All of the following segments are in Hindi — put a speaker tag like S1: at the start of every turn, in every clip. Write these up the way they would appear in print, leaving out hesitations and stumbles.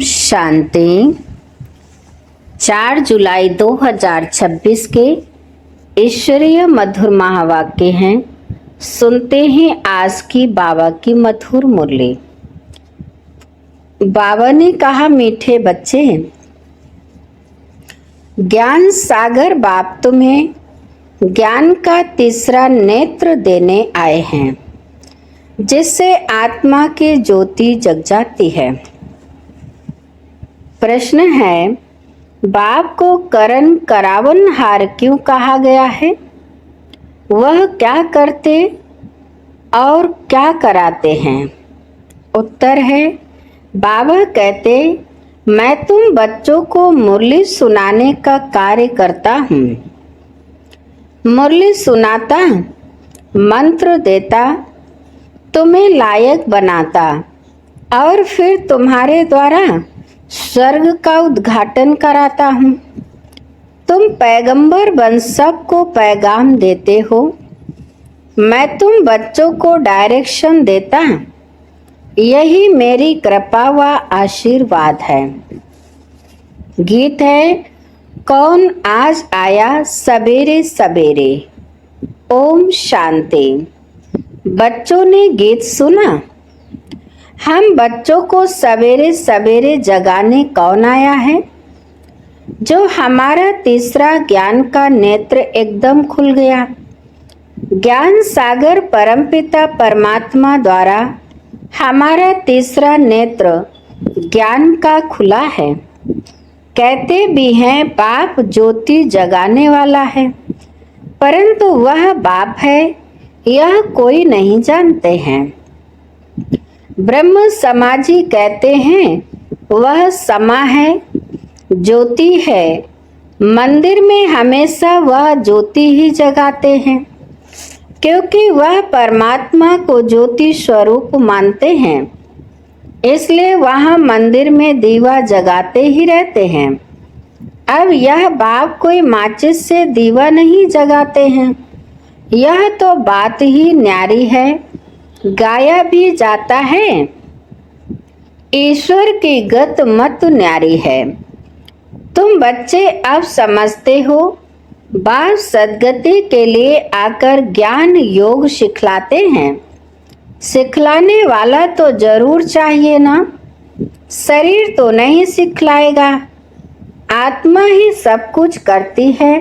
S1: शांति। 4 जुलाई 2026 के ईश्वरीय मधुर महावाक्य हैं। सुनते हैं आज की बाबा की मधुर मुरली। बाबा ने कहा, मीठे बच्चे, ज्ञान सागर बाप तुम्हें ज्ञान का तीसरा नेत्र देने आए हैं, जिससे आत्मा की ज्योति जग जाती है। प्रश्न है, बाप को करण करावनहार क्यों कहा गया है? वह क्या करते और क्या कराते हैं? उत्तर है, बाबा कहते, मैं तुम बच्चों को मुरली सुनाने का कार्य करता हूँ। मुरली सुनाता, मंत्र देता, तुम्हें लायक बनाता और फिर तुम्हारे द्वारा स्वर्ग का उद्घाटन कराता हूँ। तुम पैगंबर बन सबको पैगाम देते हो। मैं तुम बच्चों को डायरेक्शन देता, यही मेरी कृपा व आशीर्वाद है। गीत है, कौन आज आया सवेरे सवेरे। ओम शांति। बच्चों ने गीत सुना। हम बच्चों को सवेरे सवेरे जगाने कौन आया है? जो हमारा तीसरा ज्ञान का नेत्र एकदम खुल गया। ज्ञान सागर परमपिता परमात्मा द्वारा हमारा तीसरा नेत्र ज्ञान का खुला है। कहते भी हैं बाप ज्योति जगाने वाला है, परंतु वह बाप है यह कोई नहीं जानते हैं। ब्रह्म समाजी कहते हैं वह समा है, ज्योति है। मंदिर में हमेशा वह ज्योति ही जगाते हैं, क्योंकि वह परमात्मा को ज्योति स्वरूप मानते हैं। इसलिए वहाँ मंदिर में दीवा जगाते ही रहते हैं। अब यह बाप कोई माचिस से दीवा नहीं जगाते हैं। यह तो बात ही न्यारी है, गाया भी जाता है। ईश्वर की गत मत न्यारी है। तुम बच्चे अब समझते हो, बाप सद्गति के लिए आकर ज्ञान योग सिखलाते हैं। सिखलाने वाला तो जरूर चाहिए ना, शरीर तो नहीं सिखलाएगा। आत्मा ही सब कुछ करती है।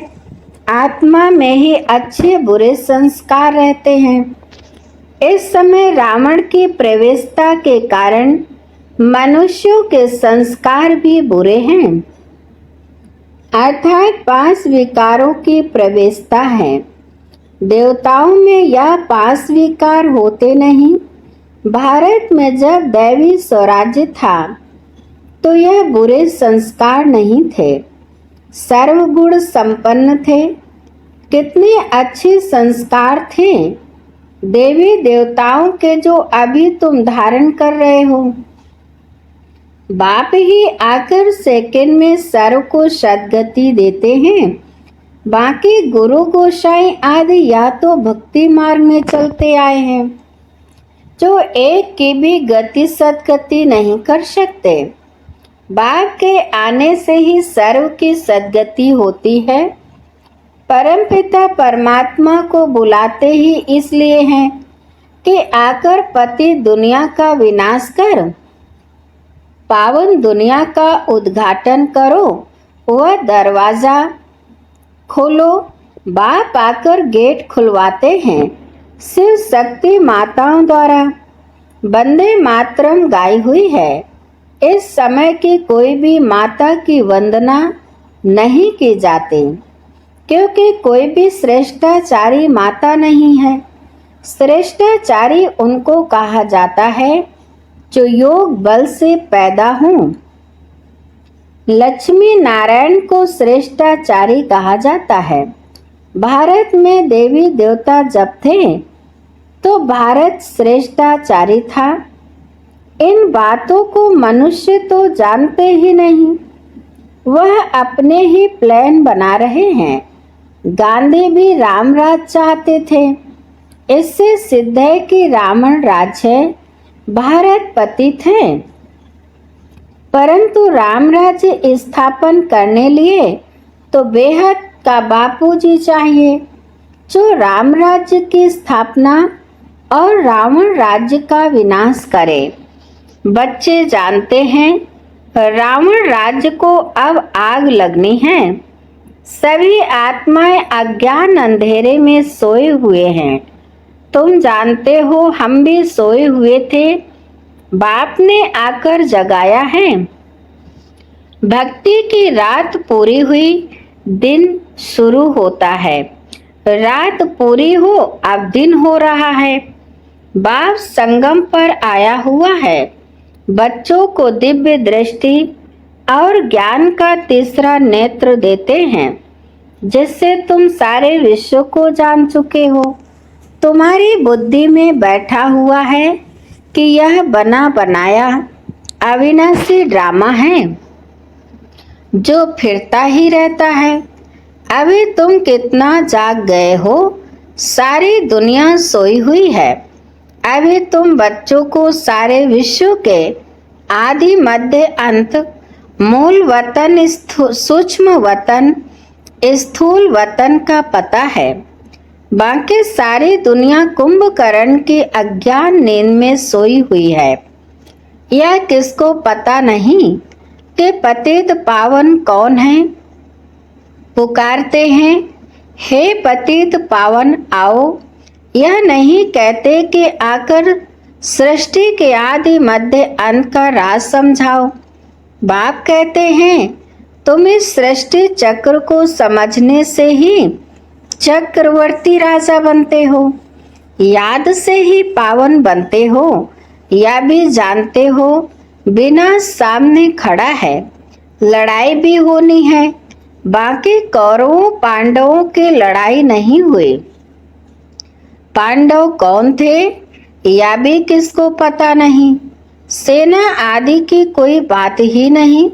S1: आत्मा में ही अच्छे बुरे संस्कार रहते हैं। इस समय रावण की प्रवेशता के कारण मनुष्यों के संस्कार भी बुरे हैं, अर्थात 5 विकारों की प्रवेशता है। देवताओं में यह 5 विकार होते नहीं। भारत में जब दैवी स्वराज्य था तो यह बुरे संस्कार नहीं थे, सर्वगुण संपन्न थे। कितने अच्छे संस्कार थे देवी देवताओं के, जो अभी तुम धारण कर रहे हो। बाप ही आकर सेकंड में सर्व को सद्गति देते हैं। बाकी गुरु गोसाई आदि या तो भक्ति मार्ग में चलते आए हैं, जो एक की भी गति सद्गति नहीं कर सकते। बाप के आने से ही सर्व की सद्गति होती है। परमपिता परमात्मा को बुलाते ही इसलिए हैं कि आकर पति दुनिया का विनाश कर पावन दुनिया का उद्घाटन करो, वह दरवाजा खोलो। बाप आकर गेट खुलवाते हैं। शिव शक्ति माताओं द्वारा वंदे मातरम गाई हुई है। इस समय की कोई भी माता की वंदना नहीं की जाती, क्योंकि कोई भी श्रेष्ठाचारी माता नहीं है। श्रेष्ठाचारी उनको कहा जाता है जो योग बल से पैदा हों। लक्ष्मी नारायण को श्रेष्ठाचारी कहा जाता है। भारत में देवी देवता जब थे तो भारत श्रेष्ठाचारी था। इन बातों को मनुष्य तो जानते ही नहीं, वह अपने ही प्लान बना रहे हैं। गांधी भी राम राज चाहते थे। इससे सिद्ध है कि रावण राज्य भारत पतित हैं। परंतु राम राज्य स्थापन करने लिए तो बेहद का बापूजी चाहिए, जो राम राज्य की स्थापना और रावण राज्य का विनाश करे। बच्चे जानते हैं रावण राज्य को अब आग लगनी है। सभी आत्माएं अज्ञान अंधेरे में सोए हुए हैं। तुम जानते हो हम भी सोए हुए थे, बाप ने आकर जगाया है। भक्ति की रात पूरी हुई, दिन शुरू होता है। रात पूरी हो, अब दिन हो रहा है। बाप संगम पर आया हुआ है। बच्चों को दिव्य दृष्टि और ज्ञान का तीसरा नेत्र देते हैं, जिससे तुम सारे विश्व को जान चुके हो। तुम्हारी बुद्धि में बैठा हुआ है कि यह बना बनाया अविनाशी ड्रामा है, जो फिरता ही रहता है। अभी तुम कितना जाग गए हो, सारी दुनिया सोई हुई है। अभी तुम बच्चों को सारे विश्व के आदि मध्य अंत, मूल वतन, सूक्ष्म वतन, स्थूल वतन का पता है। बाकी सारी दुनिया कुंभकर्ण की अज्ञान नींद में सोई हुई है। यह किसको पता नहीं कि पतित पावन कौन है। पुकारते हैं, हे पतित पावन आओ। यह नहीं कहते कि आकर सृष्टि के आदि मध्य अंत का राज समझाओ। बाप कहते हैं, तुम इस सृष्टि चक्र को समझने से ही चक्रवर्ती राजा बनते हो, याद से ही पावन बनते हो। या भी जानते हो विनाश सामने खड़ा है, लड़ाई भी होनी है। बाकी कौरवों पांडवों की लड़ाई नहीं हुई। पांडव कौन थे या भी किसको पता नहीं। सेना आदि की कोई बात ही नहीं।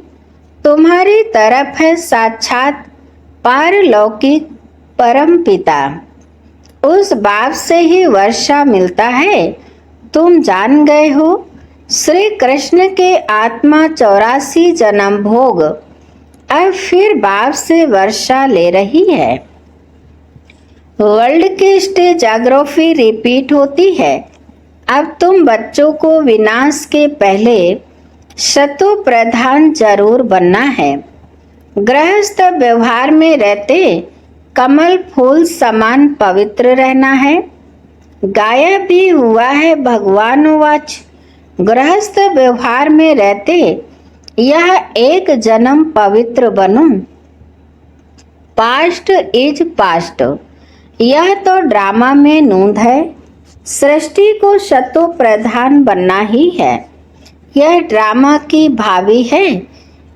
S1: तुम्हारी तरफ है साक्षात पारलौकिक परम पिता। उस बाप से ही वर्षा मिलता है। तुम जान गए हो श्री कृष्ण के आत्मा 84 जन्म भोग अब फिर बाप से वर्षा ले रही है। वर्ल्ड की स्टेजोग्राफी रिपीट होती है। अब तुम बच्चों को विनाश के पहले शतु प्रधान जरूर बनना है। गृहस्थ व्यवहार में रहते कमल फूल समान पवित्र रहना है। गाया भी हुआ है भगवान वाच, गृहस्थ व्यवहार में रहते यह एक जन्म पवित्र बनूं। पास्ट इज पास्ट, यह तो ड्रामा में नूंद है। सृष्टि को शतु प्रधान बनना ही है। यह ड्रामा की भावी है,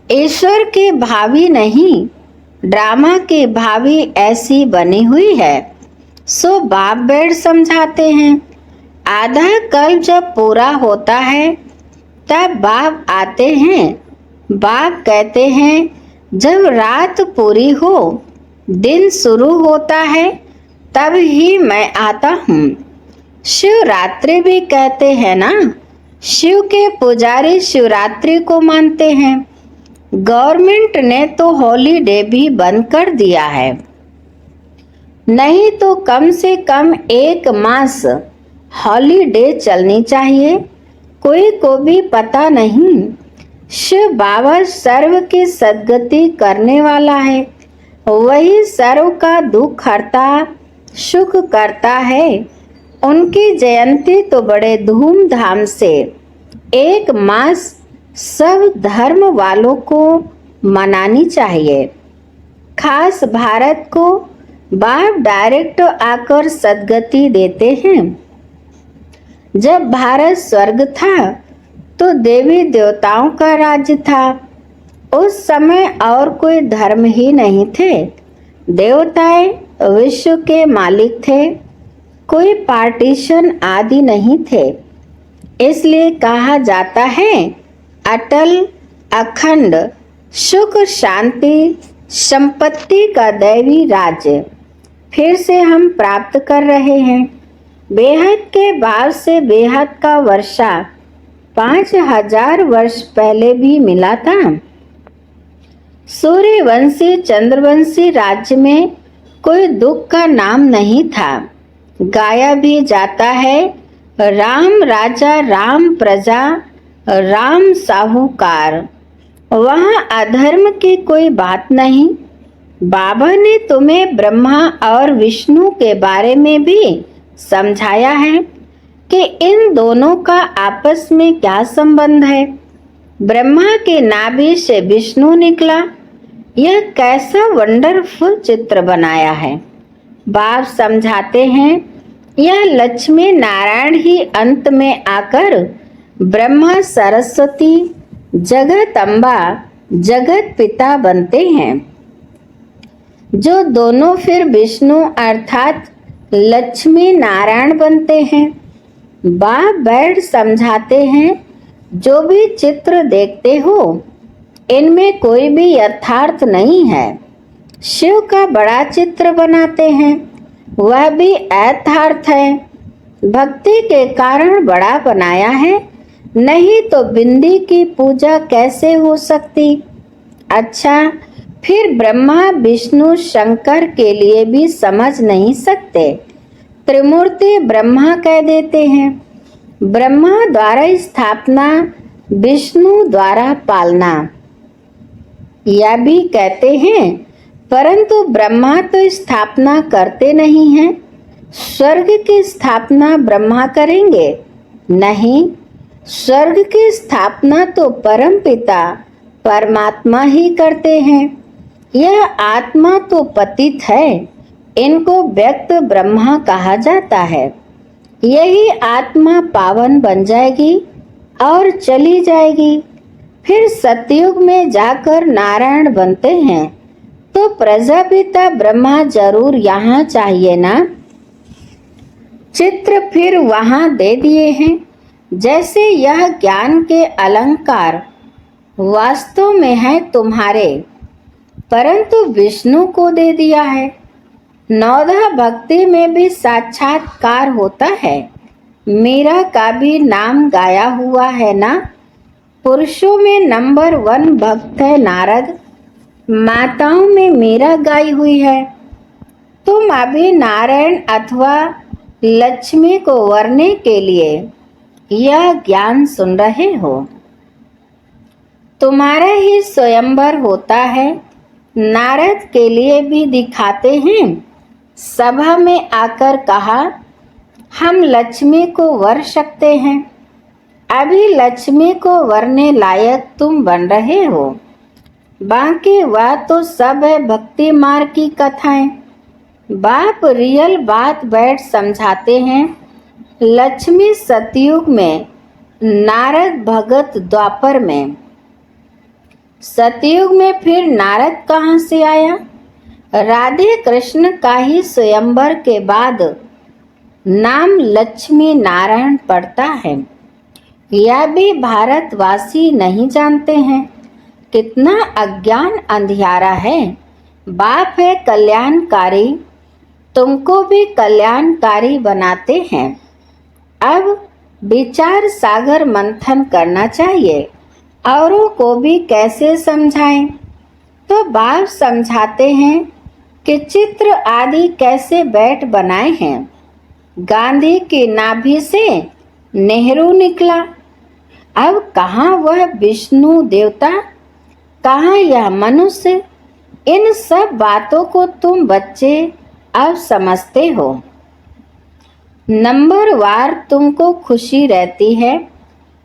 S1: ईश्वर की भावी नहीं। ड्रामा की भावी ऐसी बनी हुई है। सो बाप बैठ समझाते हैं। आधा कल्प जब पूरा होता है तब बाप आते हैं। बाप कहते हैं, जब रात पूरी हो, दिन शुरू होता है, तब ही मैं आता हूँ। शिवरात्रि भी कहते हैं ना। शिव के पुजारी शिवरात्रि को मानते हैं। गवर्नमेंट ने तो हॉलीडे भी बंद कर दिया है। नहीं तो कम से कम 1 मास हॉलीडे चलनी चाहिए। कोई को भी पता नहीं। शिव बाबा सर्व की सद्गति करने वाला है। वही सर्व का दुख हरता, सुख करता है। उनकी जयंती तो बड़े धूमधाम से 1 मास सब धर्म वालों को मनानी चाहिए। खास भारत को बाप डायरेक्ट आकर सद्गति देते हैं। जब भारत स्वर्ग था तो देवी देवताओं का राज्य था। उस समय और कोई धर्म ही नहीं थे। देवताएं विश्व के मालिक थे। कोई पार्टीशन आदि नहीं थे। इसलिए कहा जाता है अटल अखंड सुख शांति संपत्ति का दैवी राज्य फिर से हम प्राप्त कर रहे हैं। बेहद के बाद से बेहद का वर्षा 5000 वर्ष पहले भी मिला था। सूर्यवंशी चंद्रवंशी राज्य में कोई दुख का नाम नहीं था। गाया भी जाता है, राम राजा राम प्रजा राम साहूकार। वहाँ अधर्म की कोई बात नहीं। बाबा ने तुम्हें ब्रह्मा और विष्णु के बारे में भी समझाया है कि इन दोनों का आपस में क्या संबंध है। ब्रह्मा के नाभि से विष्णु निकला। यह कैसा वंडरफुल चित्र बनाया है। बाप समझाते हैं, यह लक्ष्मी नारायण ही अंत में आकर ब्रह्मा सरस्वती जगत अम्बा जगत पिता बनते हैं, जो दोनों फिर विष्णु अर्थात लक्ष्मी नारायण बनते हैं। बाप बैठ समझाते हैं, जो भी चित्र देखते हो इनमें कोई भी यथार्थ नहीं है। शिव का बड़ा चित्र बनाते हैं, वह भी यथार्थ है। भक्ति के कारण बड़ा बनाया है, नहीं तो बिंदी की पूजा कैसे हो सकती। अच्छा, फिर ब्रह्मा विष्णु शंकर के लिए भी समझ नहीं सकते। त्रिमूर्ति ब्रह्मा कह देते हैं। ब्रह्मा द्वारा स्थापना, विष्णु द्वारा पालना, यह भी कहते हैं, परंतु ब्रह्मा तो स्थापना करते नहीं हैं। स्वर्ग की स्थापना ब्रह्मा करेंगे? नहीं, स्वर्ग की स्थापना तो परम पिता परमात्मा ही करते हैं। यह आत्मा तो पतित है, इनको व्यक्त ब्रह्मा कहा जाता है। यही आत्मा पावन बन जाएगी और चली जाएगी। फिर सतयुग में जाकर नारायण बनते हैं, तो प्रजापिता ब्रह्मा जरूर यहाँ चाहिए ना। चित्र फिर वहाँ दे दिए हैं। जैसे यह ज्ञान के अलंकार वास्तव में है तुम्हारे, परंतु विष्णु को दे दिया है। नवधा भक्ति में भी साक्षात्कार होता है। मीरा का भी नाम गाया हुआ है ना। पुरुषों में नंबर 1 भक्त है नारद, माताओं में मीरा गाई हुई है। तुम अभी नारायण अथवा लक्ष्मी को वरने के लिए यह ज्ञान सुन रहे हो। तुम्हारा ही स्वयंवर होता है। नारद के लिए भी दिखाते हैं। सभा में आकर कहा, हम लक्ष्मी को वर सकते हैं। अभी लक्ष्मी को वरने लायक तुम बन रहे हो। बाकी वह तो सब है भक्ति मार्ग की कथाएं। बाप रियल बात बैठ समझाते हैं। लक्ष्मी सतयुग में, नारद भगत द्वापर में। सतयुग में फिर नारद कहाँ से आया? राधे कृष्ण का ही स्वयंवर के बाद नाम लक्ष्मी नारायण पड़ता है। यह भी भारतवासी नहीं जानते हैं। कितना अज्ञान अंधियारा है। बाप है कल्याणकारी, तुमको भी कल्याणकारी बनाते हैं। अब विचार सागर मंथन करना चाहिए। औरों को भी कैसे समझाएं? तो बाप समझाते हैं कि चित्र आदि कैसे बैठ बनाए हैं। गांधी की नाभि से नेहरू निकला। अब कहाँ वह विष्णु देवता, कहाँ यह मनुष्य? इन सब बातों को तुम बच्चे अब समझते हो। नंबर वार तुमको खुशी रहती है।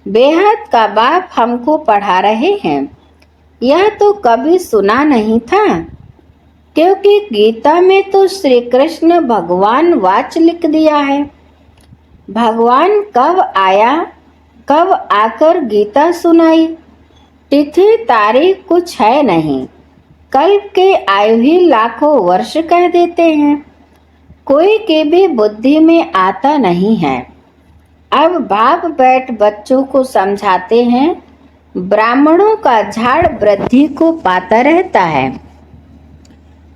S1: बेहद का बाप हमको पढ़ा रहे हैं। यह तो कभी सुना नहीं था, क्योंकि गीता में तो श्री कृष्ण भगवान वाच लिख दिया है। भगवान कब आया, कब आकर गीता सुनाई, तिथि तारीख कुछ है नहीं। कल्प के आयु ही लाखों वर्ष कह देते हैं। कोई की भी बुद्धि में आता नहीं है। अब बाप बैठ बच्चों को समझाते हैं। ब्राह्मणों का झाड़ वृद्धि को पाता रहता है।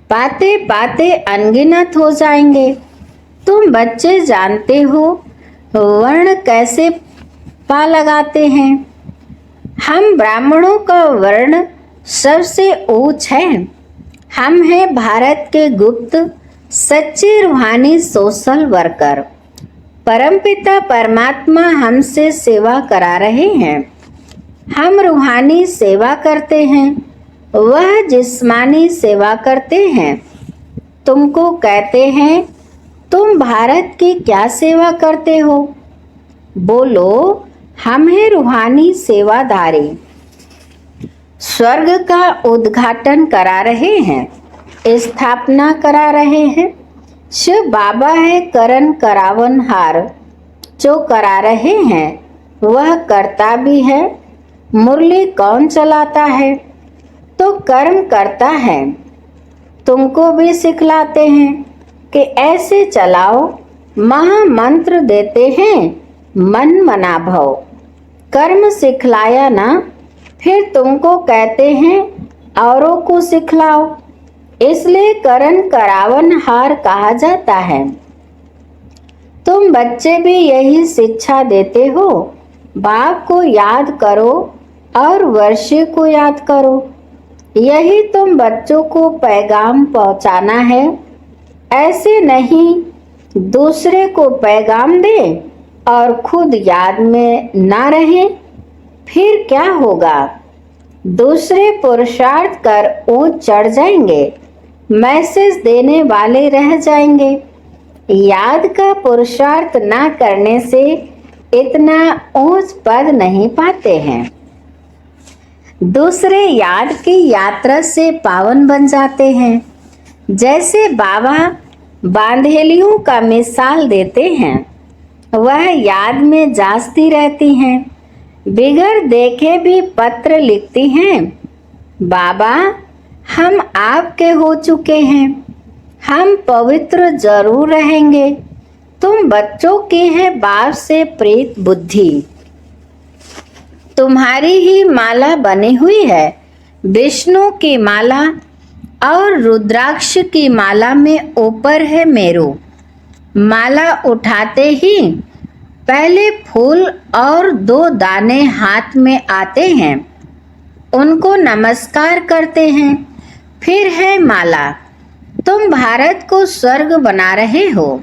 S1: पाते पाते अनगिनत हो जाएंगे। तुम बच्चे जानते हो वर्ण कैसे ठप्पा लगाते हैं। हम ब्राह्मणों का वर्ण सबसे ऊंच है। हम हैं भारत के गुप्त सच्चे रूहानी सोशल वर्कर। परमपिता परमात्मा हमसे सेवा करा रहे हैं। हम रूहानी सेवा करते हैं, वह जिस्मानी सेवा करते हैं। तुमको कहते हैं तुम भारत की क्या सेवा करते हो? बोलो, हम हैं रूहानी सेवादारी। स्वर्ग का उद्घाटन करा रहे हैं, स्थापना करा रहे हैं। शिव बाबा है करण करावनहार। जो करा रहे हैं वह करता भी है। मुरली कौन चलाता है? तो कर्म करता है। तुमको भी सिखलाते हैं कि ऐसे चलाओ। महामंत्र देते हैं मन मना भव। कर्म सिखलाया ना, फिर तुमको कहते हैं औरों को सिखलाओ। इसलिए करण करावन हार कहा जाता है। तुम बच्चे भी यही शिक्षा देते हो। बाप को याद करो और वर्षे को याद करो। यही तुम बच्चों को पैगाम पहुंचाना है। ऐसे नहीं दूसरे को पैगाम दे और खुद याद में ना रहे, फिर क्या होगा? दूसरे पुरुषार्थ कर ऊंच चढ़ जाएंगे, मैसेज देने वाले रह जाएंगे। याद का पुरुषार्थ ना करने से इतना ऊंच पद नहीं पाते हैं। दूसरे याद की यात्रा से पावन बन जाते हैं। जैसे बाबा बांधेलियों का मिसाल देते हैं, वह याद में जाती रहती हैं। बिगर देखे भी पत्र लिखती हैं, बाबा हम आपके हो चुके हैं, हम पवित्र जरूर रहेंगे। तुम बच्चों की है बाप से प्रेत बुद्धि। तुम्हारी ही माला बनी हुई है। विष्णु की माला और रुद्राक्ष की माला में ऊपर है मेरू। माला उठाते ही पहले फूल और 2 दाने हाथ में आते हैं, उनको नमस्कार करते हैं। फिर है माला। तुम भारत को स्वर्ग बना रहे हो,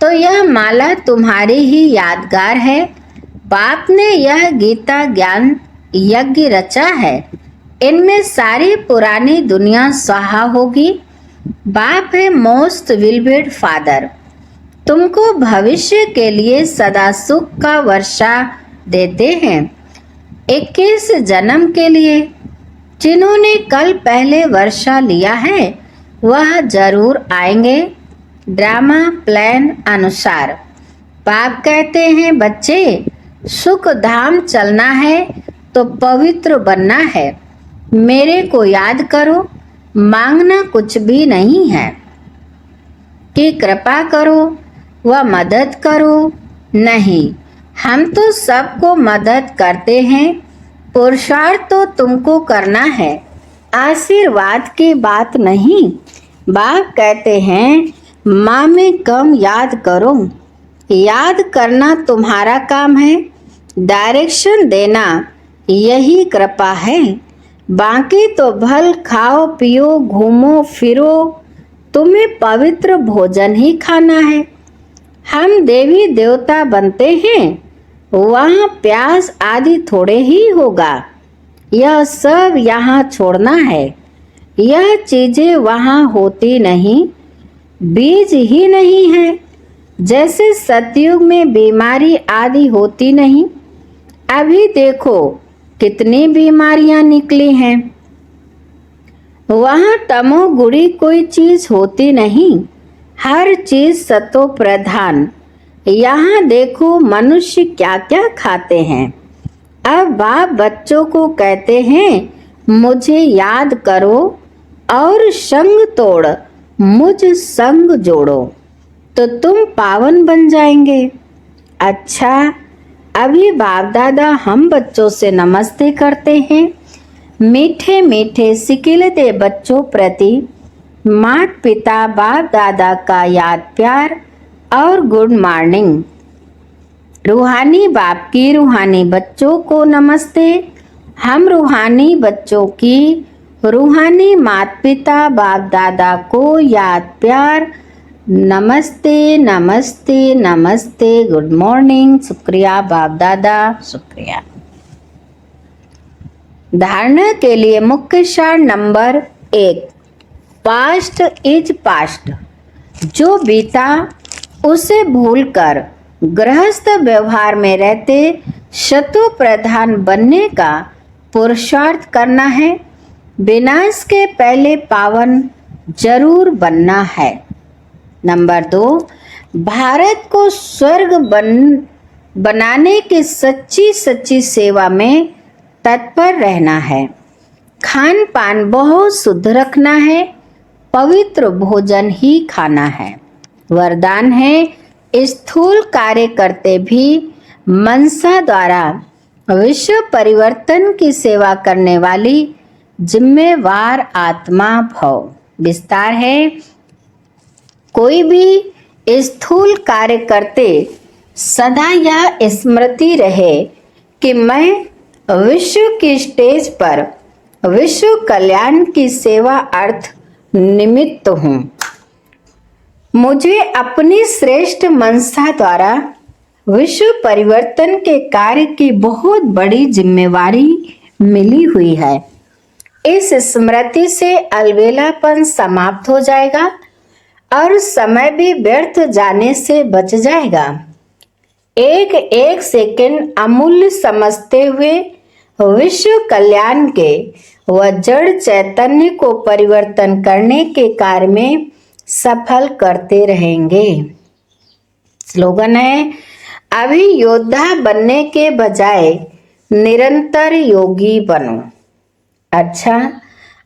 S1: तो यह माला तुम्हारी ही यादगार है। बाप ने यह गीता ज्ञान यज्ञ रचा है। इनमें सारी पुरानी दुनिया स्वाहा होगी। बाप है मोस्ट विलबेड फादर। तुमको भविष्य के लिए सदा सुख का वर्षा देते हैं। 21 जन्म के लिए जिन्होंने कल पहले वर्षा लिया है वह जरूर आएंगे ड्रामा प्लान अनुसार। बाप कहते हैं बच्चे, सुख धाम चलना है तो पवित्र बनना है। मेरे को याद करो, मांगना कुछ भी नहीं है कि कृपा करो व मदद करो। नहीं, हम तो सबको मदद करते हैं। पुरुषार्थ तो तुमको करना है, आशीर्वाद की बात नहीं। बाप कहते हैं माँ में कम याद करो। याद करना तुम्हारा काम है, डायरेक्शन देना यही कृपा है। बाकी तो भल खाओ पियो घूमो फिरो, तुम्हें पवित्र भोजन ही खाना है। हम देवी देवता बनते हैं, वहाँ प्यास आदि थोड़े ही होगा। यह सब यहाँ छोड़ना है। यह चीजें वहाँ होती नहीं, बीज ही नहीं है। जैसे सतयुग में बीमारी आदि होती नहीं, अभी देखो कितनी बीमारियां निकली हैं। वहाँ तमोगुणी कोई चीज होती नहीं, हर चीज सतो प्रधान। यहाँ देखो मनुष्य क्या क्या खाते हैं। अब बाप बच्चों को कहते हैं मुझे याद करो और संग तोड़ मुझ संग जोड़ो, तो तुम पावन बन जाएंगे। अच्छा, अभी बाप दादा हम बच्चों से नमस्ते करते हैं। मीठे मीठे सिकिलते बच्चों प्रति माता पिता बाप दादा का याद प्यार और गुड मॉर्निंग। रूहानी बाप की रूहानी बच्चों को नमस्ते। हम रूहानी बच्चों की रूहानी माता पिता बाप दादा को याद प्यार नमस्ते नमस्ते नमस्ते। Good morning. शुक्रिया बाप दादा, शुक्रिया। धारणा के लिए मुख्य सार नंबर 1, पास्ट इज पास्ट। जो बीता उसे भूलकर गृहस्थ व्यवहार में रहते शत्रु प्रधान बनने का पुरुषार्थ करना है। विनाश के पहले पावन जरूर बनना है। नंबर 2, भारत को स्वर्ग बनाने की सच्ची सच्ची सेवा में तत्पर रहना है। खान पान बहुत शुद्ध रखना है। पवित्र भोजन ही खाना है। वरदान है, स्थूल कार्य करते भी मनसा द्वारा विश्व परिवर्तन की सेवा करने वाली जिम्मेवार आत्मा भव। विस्तार है, कोई भी स्थूल कार्य करते सदा यह स्मृति रहे कि मैं विश्व की स्टेज पर विश्व कल्याण की सेवा अर्थ निमित्त हूँ। मुझे अपनी श्रेष्ठ मनसा द्वारा विश्व परिवर्तन के कार्य की बहुत बड़ी जिम्मेवारी मिली हुई है। इस स्मृति से अलबेलापन समाप्त हो जाएगा और समय भी व्यर्थ जाने से बच जाएगा। एक एक सेकंड अमूल्य समझते हुए विश्व कल्याण के व जड़ चैतन्य को परिवर्तन करने के कार्य में सफल करते रहेंगे। स्लोगन है, अभी योद्धा बनने के बजाय निरंतर योगी बनो। अच्छा,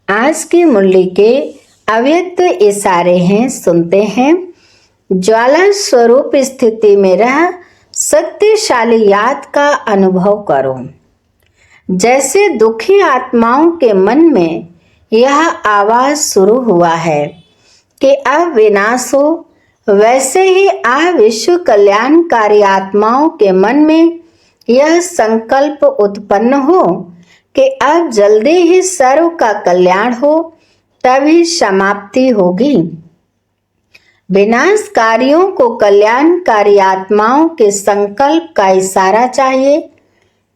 S1: आज की मुरली के अव्यक्त इशारे हैं, सुनते हैं। ज्वाला स्वरूप स्थिति में रह शक्तिशाली याद का अनुभव करो। जैसे दुखी आत्माओं के मन में यह आवाज शुरू हुआ है कि अब विनाश हो, वैसे ही विश्व कल्याणकारी आत्माओं के मन में यह संकल्प उत्पन्न हो कि अब जल्दी ही सर्व का कल्याण हो, तभी समाप्ति होगी। विनाशकारियों को कल्याणकारी आत्माओं के संकल्प का इशारा चाहिए।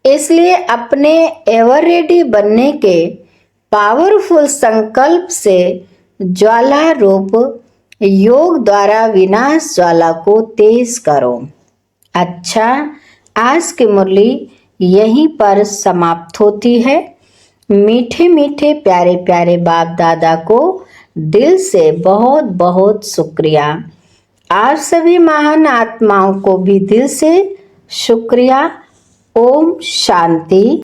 S1: इसलिए अपने एवर रेडी बनने के पावरफुल संकल्प से ज्वाला रूप योग द्वारा विनाश ज्वाला को तेज करो। अच्छा, आज की मुरली यहीं पर समाप्त होती है। मीठे मीठे प्यारे प्यारे बाप दादा को दिल से बहुत बहुत शुक्रिया। आप सभी महान आत्माओं को भी दिल से शुक्रिया। ओम शांति।